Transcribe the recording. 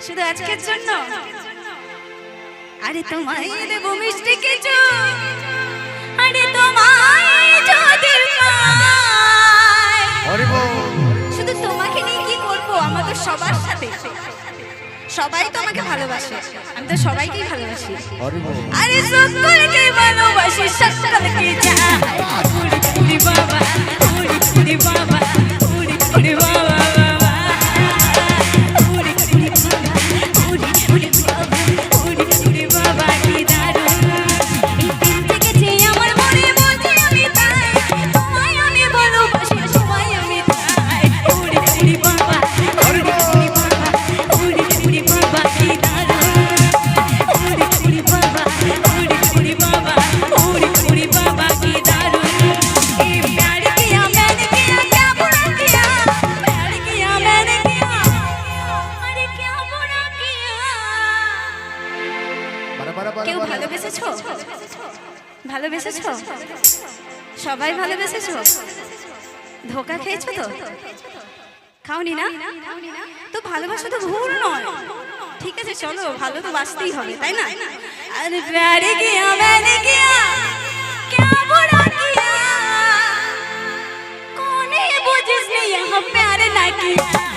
শুধু আজকের জন্য আরে তোমায় দেব মিষ্টি কিছু আরে তোমায় যদি পাই শুধু তোমাকে নিয়ে কি করব আমার তো সবার সাথে সবাই তো আমাকে ভালোবাসে আমি তো সবাইকেই ভালোবাসি আরে সকলকে ভালোবাসি সকলকে চাই উড়ি বাবা উড়ি বাবা উড়ি বাবা কেউ ভালোবেসেছো ভালোবেসেছো সবাই ভালোবেসেছো ধোকা খেয়েছো তো খাওনি না তো ভালোবাসা তো ভুল নয় ঠিক আছে চলো ভালো তো বাসতেই হবে তাই না আরে প্যারে গিয়া मैंने किया क्या बुरा किया कौन है वो जिसने यहाँ प्यार ना किया